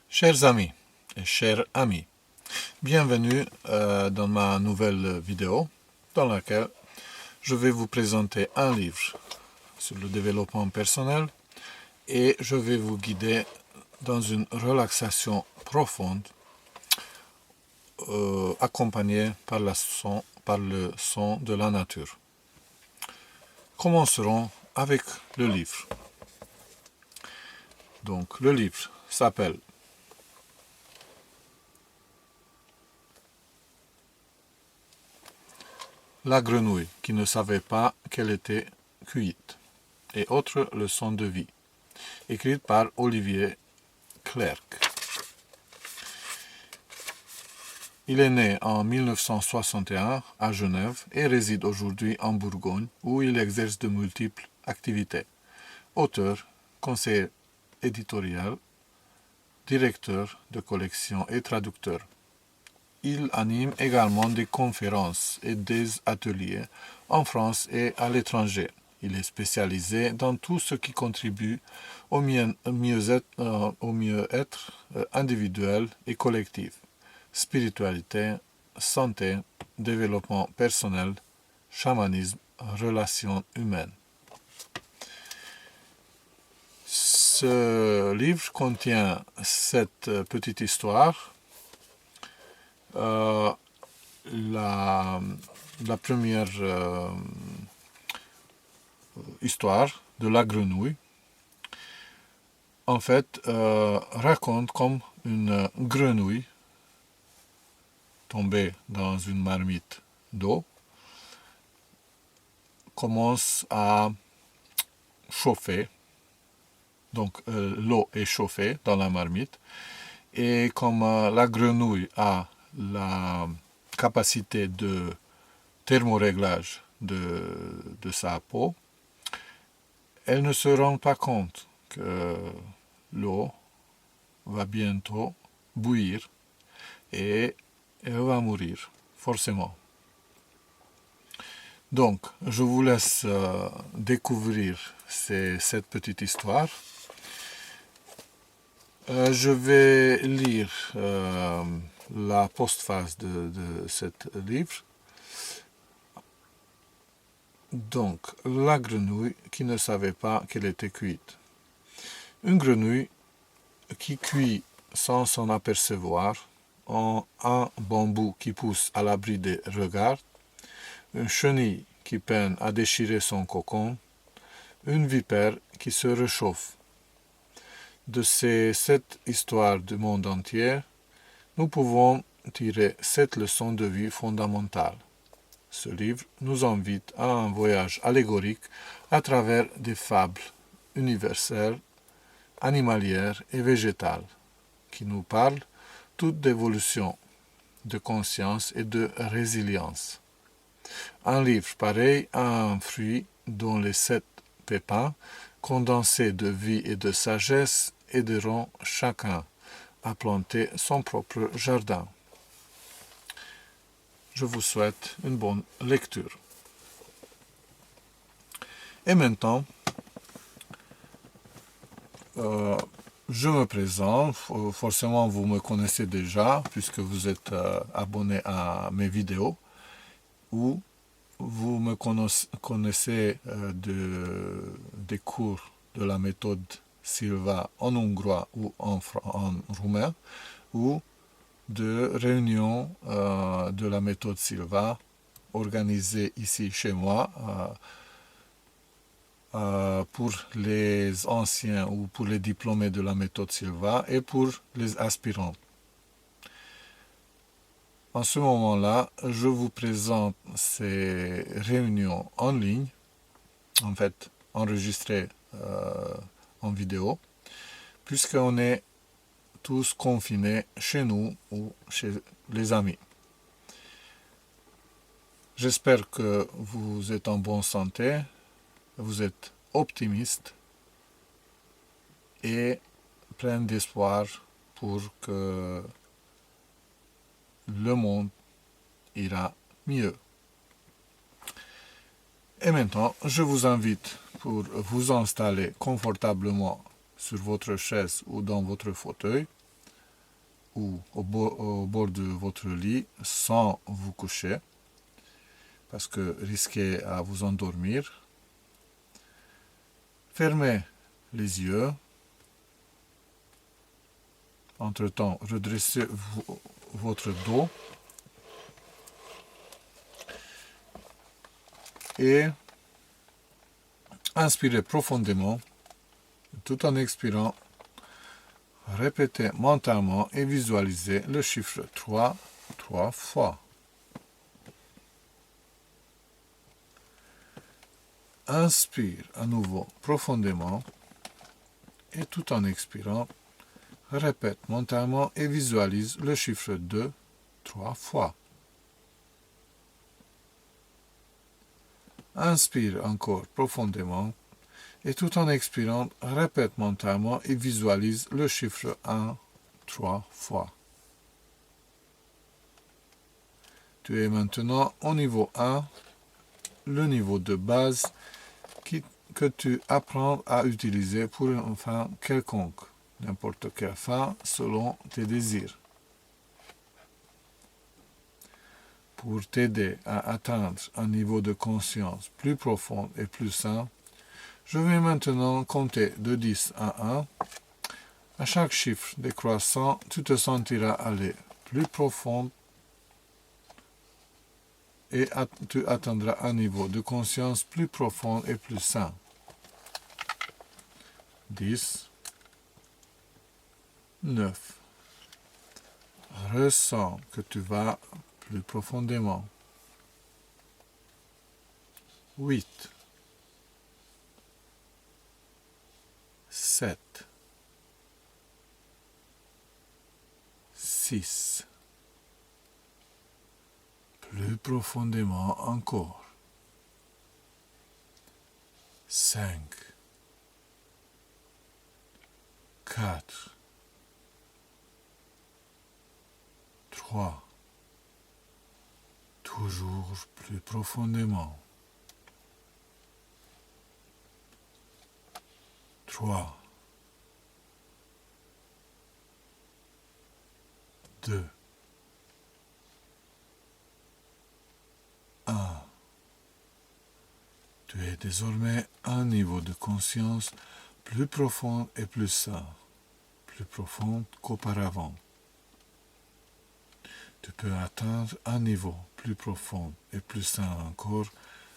Chers amis et chers amis, bienvenue dans ma nouvelle vidéo dans laquelle je vais vous présenter un livre sur le développement personnel et je vais vous guider dans une relaxation profonde accompagnée par le son de la nature. Commencerons avec le livre. Donc le livre s'appelle La grenouille qui ne savait pas qu'elle était cuite et autres leçons de vie, écrite par Olivier Clerc. Il est né en 1961 à Genève et réside aujourd'hui en Bourgogne où il exerce de multiples activités. Auteur, conseiller éditorial, directeur de collection et traducteur. Il anime également des conférences et des ateliers en France et à l'étranger. Il est spécialisé dans tout ce qui contribue au mieux-être individuel et collectif, spiritualité, santé, développement personnel, chamanisme, relations humaines. Ce livre contient cette petite histoire. La première histoire de la grenouille, en fait, raconte comme une grenouille tombée dans une marmite d'eau commence à chauffer. Donc l'eau est chauffée dans la marmite et comme la grenouille a la capacité de thermoréglage de sa peau, elle ne se rend pas compte que l'eau va bientôt bouillir et elle va mourir, forcément. Donc, je vous laisse découvrir cette petite histoire. Je vais lire la postface de ce livre. Donc, la grenouille qui ne savait pas qu'elle était cuite. Une grenouille qui cuit sans s'en apercevoir, un bambou qui pousse à l'abri des regards, une chenille qui peine à déchirer son cocon, une vipère qui se réchauffe. De ces 7 histoires du monde entier, nous pouvons tirer 7 leçons de vie fondamentales. Ce livre nous invite à un voyage allégorique à travers des fables universelles, animalières et végétales, qui nous parlent toutes d'évolution, de conscience et de résilience. Un livre pareil à un fruit dont les 7 pépins, condensés de vie et de sagesse, aideront chacun à planter son propre jardin. Je vous souhaite une bonne lecture. Et maintenant, je me présente. Forcément, vous me connaissez déjà puisque vous êtes abonné à mes vidéos ou vous me connaissez des cours de la méthode Silva en hongrois ou en roumain, ou de réunions de la méthode Silva organisées ici chez moi pour les anciens ou pour les diplômés de la méthode Silva et pour les aspirants. En ce moment-là, je vous présente ces réunions en ligne, en fait enregistrées en vidéo, puisqu'on est tous confinés chez nous ou chez les amis. J'espère que vous êtes en bonne santé, vous êtes optimiste et plein d'espoir pour que le monde ira mieux. Et maintenant, je vous invite pour vous installer confortablement sur votre chaise ou dans votre fauteuil ou au bord de votre lit sans vous coucher, parce que risquez à vous endormir. Fermez les yeux. Entre-temps, redressez votre dos et inspirez profondément tout en expirant. Répétez mentalement et visualisez le chiffre 3 fois. Inspire à nouveau profondément et tout en expirant, répète mentalement et visualise le chiffre 2 3 fois. Inspire encore profondément et tout en expirant, répète mentalement et visualise le chiffre 1 3 fois. Tu es maintenant au niveau 1, le niveau de base que tu apprends à utiliser pour une fin quelconque, n'importe quelle fin selon tes désirs. Pour t'aider à atteindre un niveau de conscience plus profond et plus sain, je vais maintenant compter de 10 à 1. À chaque chiffre décroissant, tu te sentiras aller plus profond et tu atteindras un niveau de conscience plus profond et plus sain. 10, 9. Ressens que tu vas plus profondément. 8, 7, 6. Plus profondément encore. 5, 4, 3. Toujours plus profondément. 3, 2, 1. Tu es désormais à un niveau de conscience plus profond et plus sain, plus profond qu'auparavant. Tu peux atteindre un niveau plus profond et plus sain encore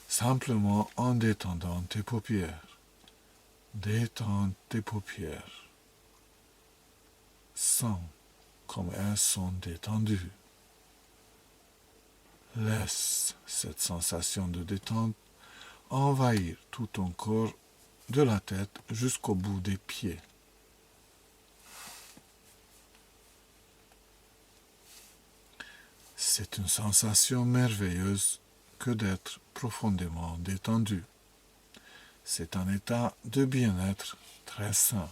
simplement en détendant tes paupières. Détends tes paupières. Sens comme elles sont détendues. Laisse cette sensation de détente envahir tout ton corps de la tête jusqu'au bout des pieds. C'est une sensation merveilleuse que d'être profondément détendu. C'est un état de bien-être très sain.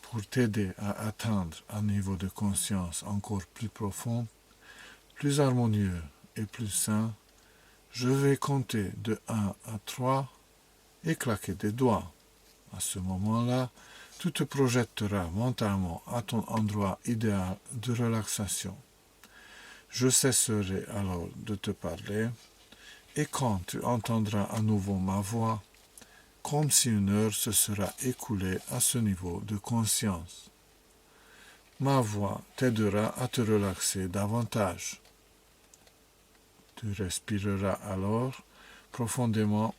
Pour t'aider à atteindre un niveau de conscience encore plus profond, plus harmonieux et plus sain, je vais compter de 1 à 3 et claquer des doigts. À ce moment-là, tu te projetteras mentalement à ton endroit idéal de relaxation. Je cesserai alors de te parler, et quand tu entendras à nouveau ma voix, comme si une heure se sera écoulée à ce niveau de conscience. Ma voix t'aidera à te relaxer davantage. Tu respireras alors profondément,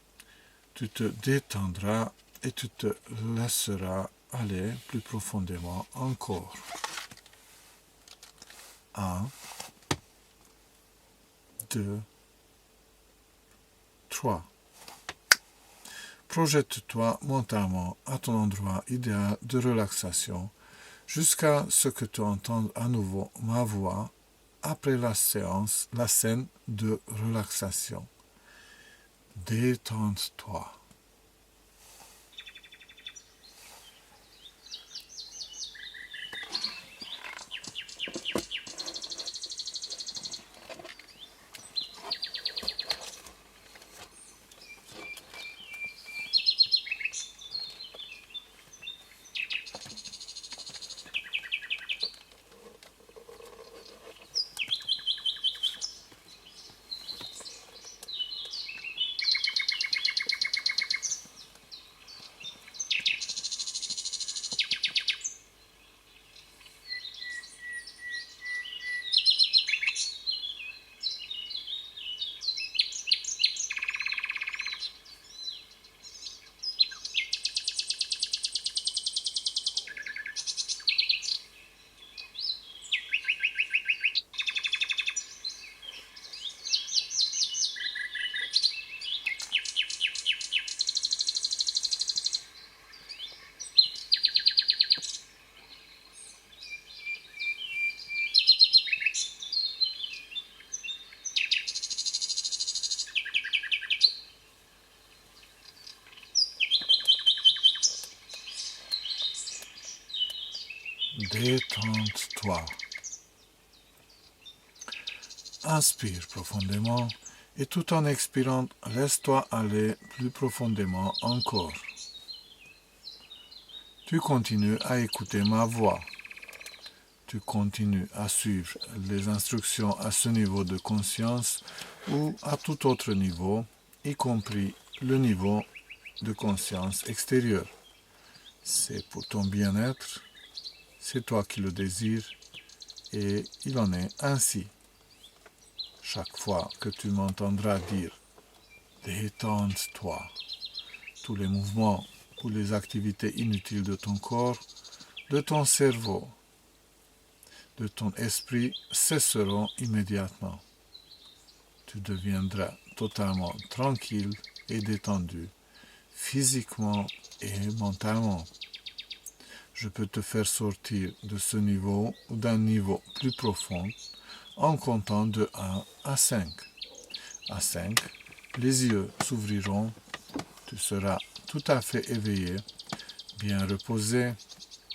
tu te détendras et tu te laisseras aller plus profondément encore. 1, 2, 3. Projette-toi mentalement à ton endroit idéal de relaxation jusqu'à ce que tu entendes à nouveau ma voix après la scène de relaxation. Détends-toi. Détends-toi. Inspire profondément et tout en expirant, laisse-toi aller plus profondément encore. Tu continues à écouter ma voix. Tu continues à suivre les instructions à ce niveau de conscience ou à tout autre niveau, y compris le niveau de conscience extérieure. C'est pour ton bien-être, c'est toi qui le désires et il en est ainsi. Chaque fois que tu m'entendras dire « détends-toi », tous les mouvements ou les activités inutiles de ton corps, de ton cerveau, de ton esprit cesseront immédiatement. Tu deviendras totalement tranquille et détendu, physiquement et mentalement. Je peux te faire sortir de ce niveau ou d'un niveau plus profond en comptant de 1 à 5. À 5, les yeux s'ouvriront, tu seras tout à fait éveillé, bien reposé,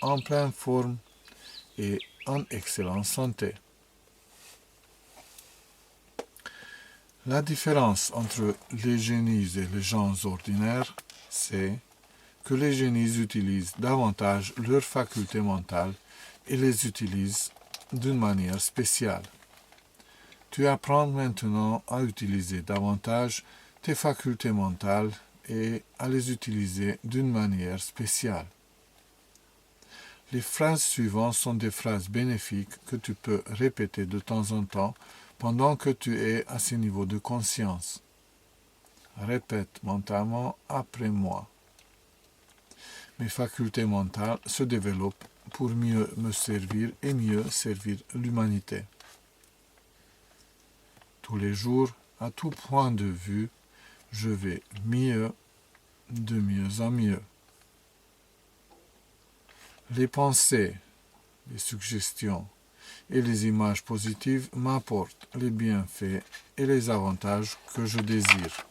en pleine forme et en excellente santé. La différence entre les génies et les gens ordinaires, c'est que les génies utilisent davantage leurs facultés mentales et les utilisent d'une manière spéciale. Tu apprends maintenant à utiliser davantage tes facultés mentales et à les utiliser d'une manière spéciale. Les phrases suivantes sont des phrases bénéfiques que tu peux répéter de temps en temps pendant que tu es à ce niveau de conscience. Répète mentalement après moi. Mes facultés mentales se développent pour mieux me servir et mieux servir l'humanité. Tous les jours, à tout point de vue, je vais mieux, de mieux en mieux. Les pensées, les suggestions et les images positives m'apportent les bienfaits et les avantages que je désire.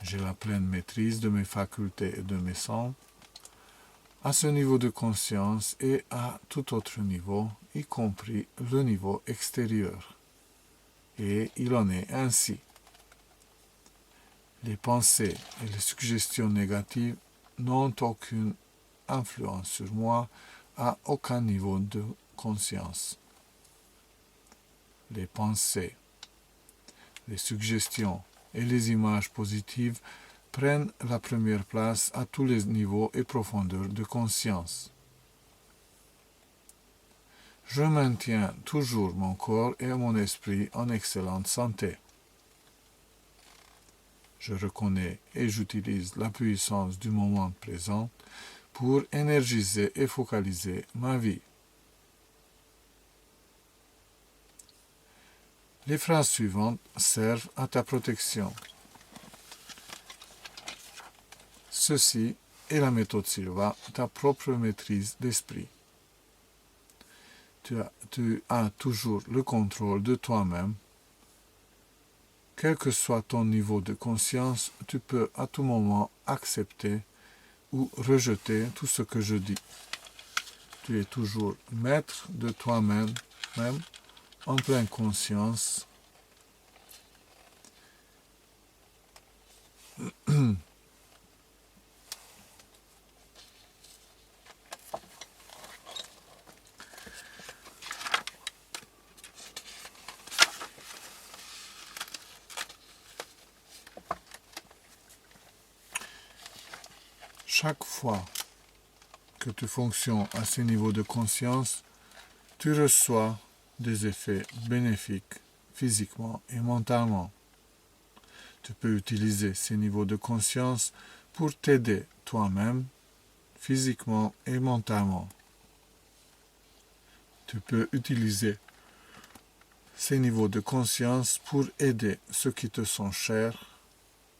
J'ai la pleine maîtrise de mes facultés et de mes sens, à ce niveau de conscience et à tout autre niveau, y compris le niveau extérieur. Et il en est ainsi. Les pensées et les suggestions négatives n'ont aucune influence sur moi à aucun niveau de conscience. Les pensées, les suggestions et les images positives prennent la première place à tous les niveaux et profondeurs de conscience. Je maintiens toujours mon corps et mon esprit en excellente santé. Je reconnais et j'utilise la puissance du moment présent pour énergiser et focaliser ma vie. Les phrases suivantes servent à ta protection. Ceci est la méthode Silva, ta propre maîtrise d'esprit. Tu as toujours le contrôle de toi-même. Quel que soit ton niveau de conscience, tu peux à tout moment accepter ou rejeter tout ce que je dis. Tu es toujours maître de toi-même, même en pleine conscience. Chaque fois que tu fonctionnes à ce niveau de conscience, tu reçois des effets bénéfiques physiquement et mentalement. Tu peux utiliser ces niveaux de conscience pour t'aider toi-même, physiquement et mentalement. Tu peux utiliser ces niveaux de conscience pour aider ceux qui te sont chers,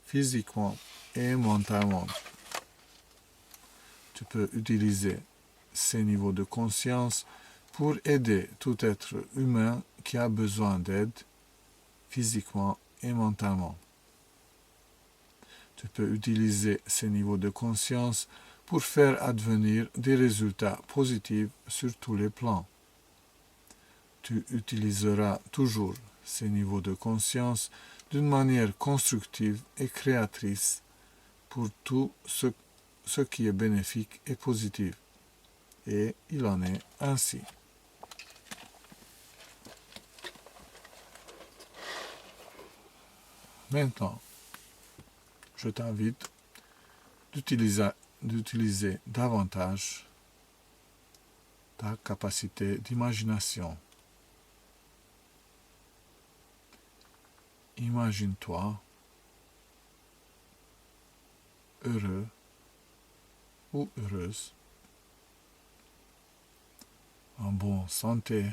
physiquement et mentalement. Tu peux utiliser ces niveaux de conscience pour aider tout être humain qui a besoin d'aide, physiquement et mentalement. Tu peux utiliser ces niveaux de conscience pour faire advenir des résultats positifs sur tous les plans. Tu utiliseras toujours ces niveaux de conscience d'une manière constructive et créatrice pour tout ce qui est bénéfique et positif. Et il en est ainsi. Maintenant, je t'invite d'utiliser davantage ta capacité d'imagination. Imagine-toi heureux ou heureuse, en bonne santé,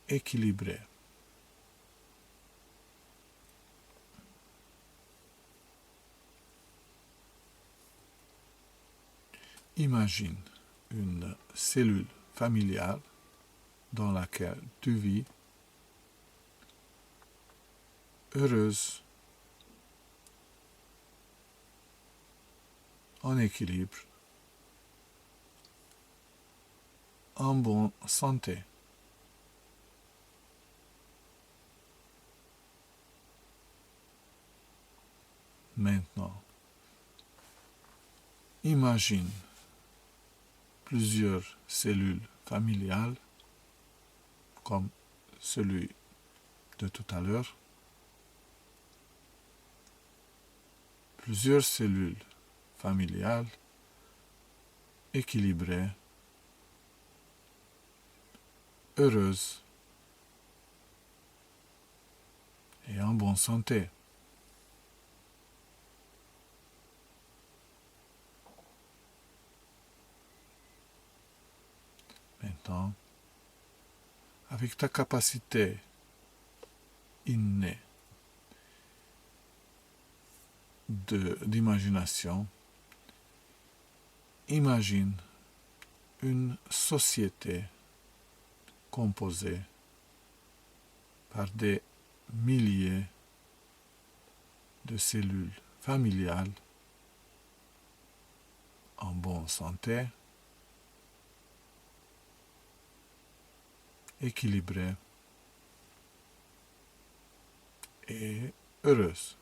équilibré. Imagine une cellule familiale dans laquelle tu vis, heureuse, en équilibre, en bonne santé. Maintenant, imagine plusieurs cellules familiales, comme celui de tout à l'heure, plusieurs cellules familiales équilibrées, heureuses et en bonne santé. Maintenant, avec ta capacité innée d'imagination, imagine une société composée par des milliers de cellules familiales en bonne santé, équilibrées et heureuses.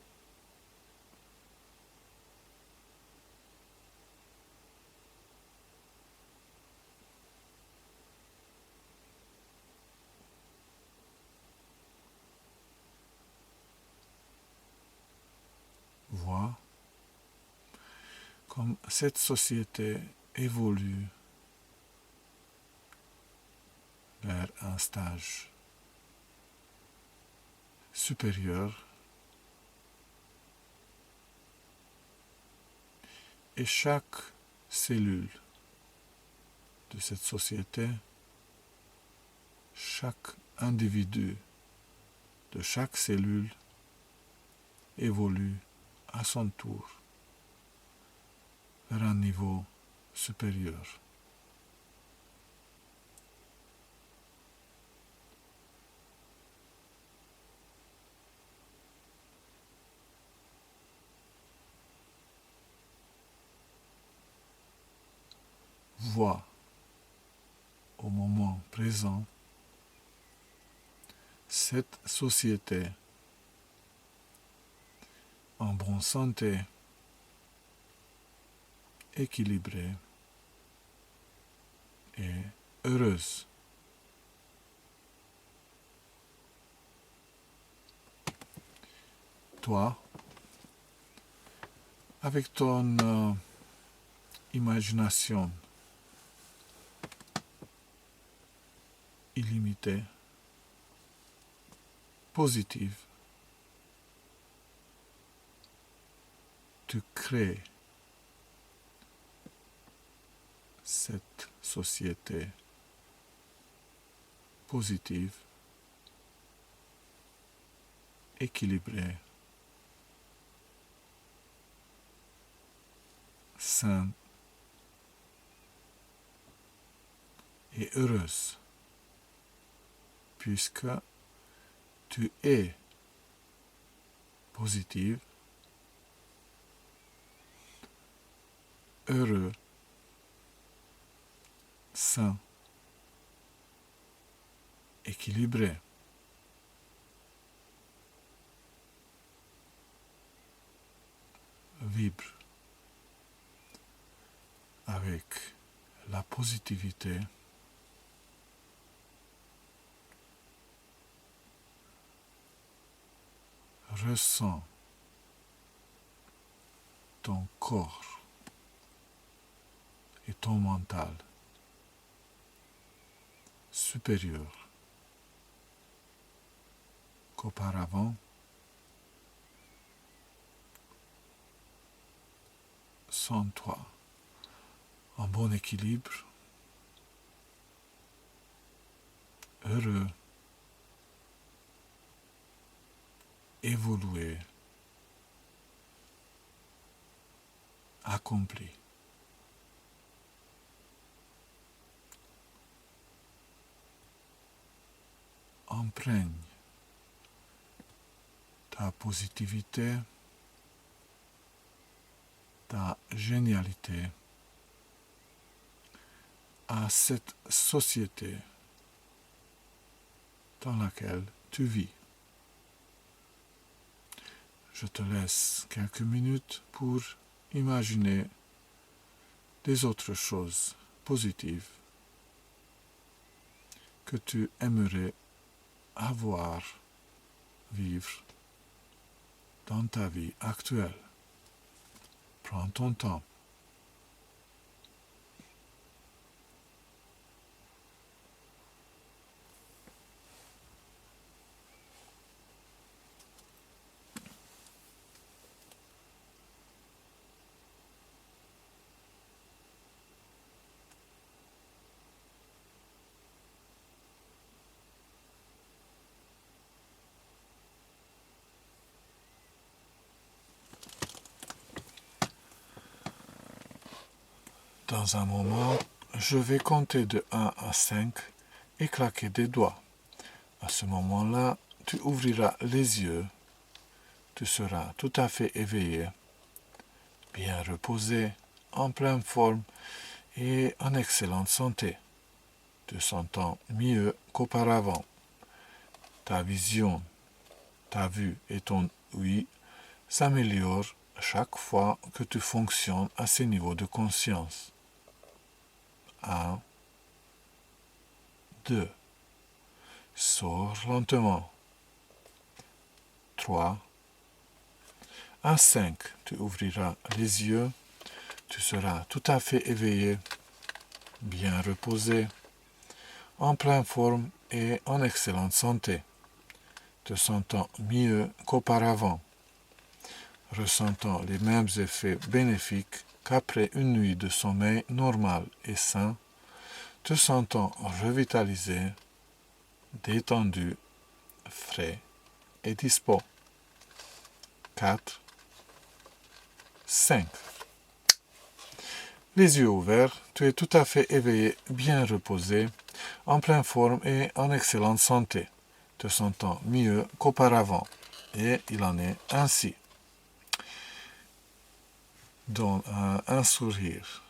Vois comme cette société évolue vers un stage supérieur et chaque cellule de cette société, chaque individu de chaque cellule évolue à son tour vers un niveau supérieur. Vois au moment présent cette société en bonne santé, équilibrée et heureuse. Toi, avec ton imagination illimitée, positive, tu crées cette société positive, équilibrée, saine et heureuse, puisque tu es positive, heureux, sain, équilibré. Vibre avec la positivité, ressens ton corps et ton mental supérieur qu'auparavant. Sens-toi en bon équilibre, heureux, évolué, accompli. Imprègne ta positivité, ta génialité à cette société dans laquelle tu vis. Je te laisse quelques minutes pour imaginer des autres choses positives que tu aimerais avoir, vivre dans ta vie actuelle. Prends ton temps. Dans un moment, je vais compter de 1 à 5 et claquer des doigts. À ce moment-là, tu ouvriras les yeux, tu seras tout à fait éveillé, bien reposé, en pleine forme et en excellente santé, te sentant mieux qu'auparavant. Ta vision, ta vue et ton ouïe s'améliorent chaque fois que tu fonctionnes à ces niveaux de conscience. 1, 2. Sors lentement. 3. À 5, tu ouvriras les yeux, tu seras tout à fait éveillé, bien reposé, en pleine forme et en excellente santé, te sentant mieux qu'auparavant, ressentant les mêmes effets bénéfiques qu'après une nuit de sommeil normal et sain, te sentant revitalisé, détendu, frais et dispo. 4, 5. Les yeux ouverts, tu es tout à fait éveillé, bien reposé, en pleine forme et en excellente santé, te sentant mieux qu'auparavant. Et il en est ainsi. Donne un sourire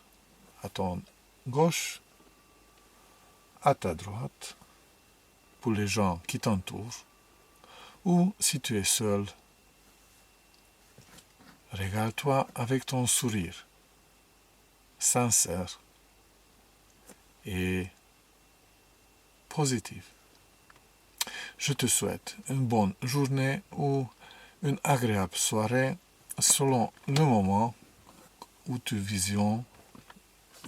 à ton gauche, à ta droite, pour les gens qui t'entourent, ou si tu es seul, régale-toi avec ton sourire sincère et positif. Je te souhaite une bonne journée ou une agréable soirée selon le moment où tu visionnes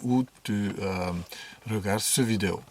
ou tu regardes cette vidéo.